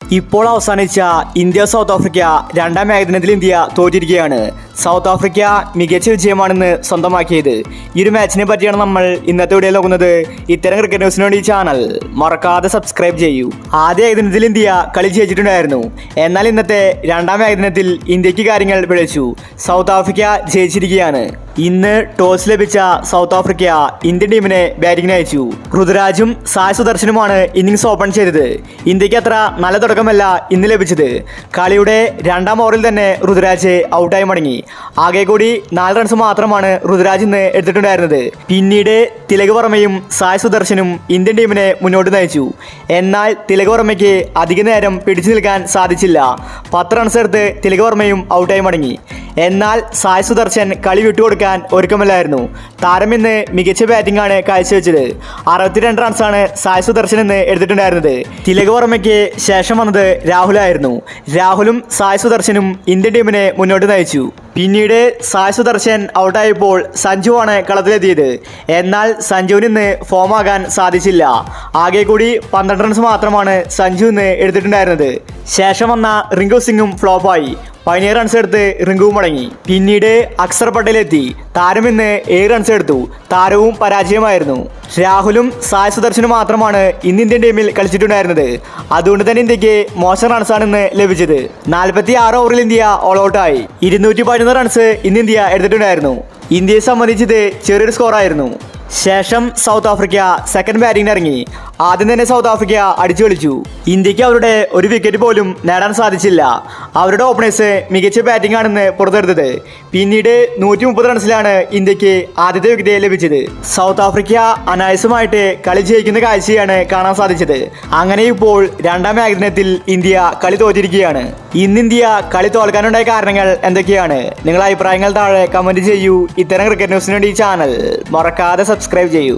ഇപ്പോൾ അവസാനിച്ച India south Africa രണ്ടാം ഏകദിനത്തിൽ ഇന്ത്യ തോറ്റിരിക്കുകയാണ്. സൗത്ത് ആഫ്രിക്ക മികച്ച വിജയമാണെന്ന് സ്വന്തമാക്കിയത്. ഈ ഒരു മാച്ചിനെ പറ്റിയാണ് നമ്മൾ ഇന്നത്തെ വീഡിയോ നോക്കുന്നത്. ഇത്തരം ക്രിക്കറ്റ് ന്യൂസിന് വേണ്ടി ഈ ചാനൽ മറക്കാതെ സബ്സ്ക്രൈബ് ചെയ്യൂ. ആദ്യ ഏകദിനത്തിൽ ഇന്ത്യ കളി ജയിച്ചിട്ടുണ്ടായിരുന്നു. എന്നാൽ ഇന്നത്തെ രണ്ടാം ഏകദിനത്തിൽ ഇന്ത്യക്ക് കാര്യങ്ങൾ പിഴച്ചു. സൗത്ത് ആഫ്രിക്ക ജയിച്ചിരിക്കുകയാണ്. ഇന്ന് ടോസ് ലഭിച്ച സൗത്ത് ആഫ്രിക്ക ഇന്ത്യൻ ടീമിനെ ബാറ്റിംഗിന് അയച്ചു. ഋതുരാജും സായ് സുദർശനുമാണ് ഇന്നിംഗ്സ് ഓപ്പൺ ചെയ്തത്. ഇന്ത്യക്ക് അത്ര നല്ല തുടക്കമല്ല ഇന്ന് ലഭിച്ചത്. കളിയുടെ രണ്ടാം ഓവറിൽ തന്നെ ഋതുരാജ് ഔട്ടായി മടങ്ങി. ആകെ കൂടി 4 റൺസ് മാത്രമാണ് ഋതുരാജ് ഇന്ന് എടുത്തിട്ടുണ്ടായിരുന്നത്. പിന്നീട് തിലക് വർമ്മയും സായ് സുദർശനും ഇന്ത്യൻ ടീമിനെ മുന്നോട്ട് നയിച്ചു. എന്നാൽ തിലക് വർമ്മയ്ക്ക് അധിക നേരം പിടിച്ചു നിൽക്കാൻ സാധിച്ചില്ല. 10 റൺസ് എടുത്ത് തിലക് വർമ്മയും ഔട്ടായി മടങ്ങി. എന്നാൽ സായ് സുദർശൻ കളി വിട്ടുകൊടുക്കാൻ ഒരുക്കമല്ലായിരുന്നു. താരം ഇന്ന് മികച്ച ബാറ്റിംഗ് ആണ് കാഴ്ചവെച്ചത്. 62 റൺസാണ് സായ് സുദർശൻ ഇന്ന് എടുത്തിട്ടുണ്ടായിരുന്നത്. തിലക് വർമ്മയ്ക്ക് ശേഷം വന്നത് രാഹുലായിരുന്നു. രാഹുലും സായ് സുദർശനും ഇന്ത്യൻ ടീമിനെ മുന്നോട്ട് നയിച്ചു. പിന്നീട് സായ് സുദർശൻ ഔട്ടായപ്പോൾ സഞ്ജുവാണ് കളത്തിലെത്തിയത്. എന്നാൽ സഞ്ജുവിന് ഇന്ന് ഫോമാകാൻ സാധിച്ചില്ല. ആകെ കൂടി 12 റൺസ് മാത്രമാണ് സഞ്ജു ഇന്ന് എടുത്തിട്ടുണ്ടായിരുന്നത്. ശേഷം വന്ന റിങ്കു സിംഗും ഫ്ലോപ്പായി. 17 റൺസ് എടുത്ത് റിങ്കു മടങ്ങി. പിന്നീട് അക്സർ പട്ടേൽ എത്തി. താരം ഇന്ന് 7 റൺസ് എടുത്തു. താരവും പരാജയമായിരുന്നു. രാഹുലും സായ് സുദർശനും മാത്രമാണ് ഇന്ന് ഇന്ത്യൻ ടീമിൽ കളിച്ചിട്ടുണ്ടായിരുന്നത്. അതുകൊണ്ട് തന്നെ ഇന്ത്യക്ക് മോശം റൺസാണ് ഇന്ന് ലഭിച്ചത്. 46 ഓവറിൽ ഇന്ത്യ ഓൾ ഔട്ടായി. 211 റൺസ് ഇന്ന് ഇന്ത്യ എടുത്തിട്ടുണ്ടായിരുന്നു. ഇന്ത്യയെ സംബന്ധിച്ചത് ചെറിയൊരു സ്കോറായിരുന്നു. ശേഷം സൗത്ത് ആഫ്രിക്ക സെക്കൻഡ് ബാറ്റിംഗിന് ഇറങ്ങി. ആദ്യം തന്നെ സൗത്ത് ആഫ്രിക്ക അടിച്ചു കളിച്ചു. ഇന്ത്യക്ക് അവരുടെ ഒരു വിക്കറ്റ് പോലും നേടാൻ സാധിച്ചില്ല. അവരുടെ ഓപ്പണേഴ്സ് മികച്ച ബാറ്റിംഗ് ആണെന്ന് പുറത്തെടുത്തത്. പിന്നീട് 130 റൺസിലാണ് ഇന്ത്യക്ക് ആദ്യത്തെ വിക്കറ്റ് ലഭിച്ചത്. സൗത്ത് ആഫ്രിക്ക അനായാസമായിട്ട് കളി ജയിക്കുന്ന കാഴ്ചയാണ് കാണാൻ സാധിച്ചത്. അങ്ങനെ ഇപ്പോൾ രണ്ടാം ഏകദിനത്തിൽ ഇന്ത്യ കളി തോറ്റിരിക്കുകയാണ്. ഇന്ന് ഇന്ത്യ കളി തോൽക്കാനുണ്ടായ കാരണങ്ങൾ എന്തൊക്കെയാണ്? നിങ്ങളുടെ അഭിപ്രായങ്ങൾ താഴെ കമന്റ് ചെയ്യൂ. ഇത്തരം ക്രിക്കറ്റ് ന്യൂസിന് വേണ്ടി ഈ ചാനൽ മറക്കാതെ സബ്സ്ക്രൈബ് ചെയ്യൂ.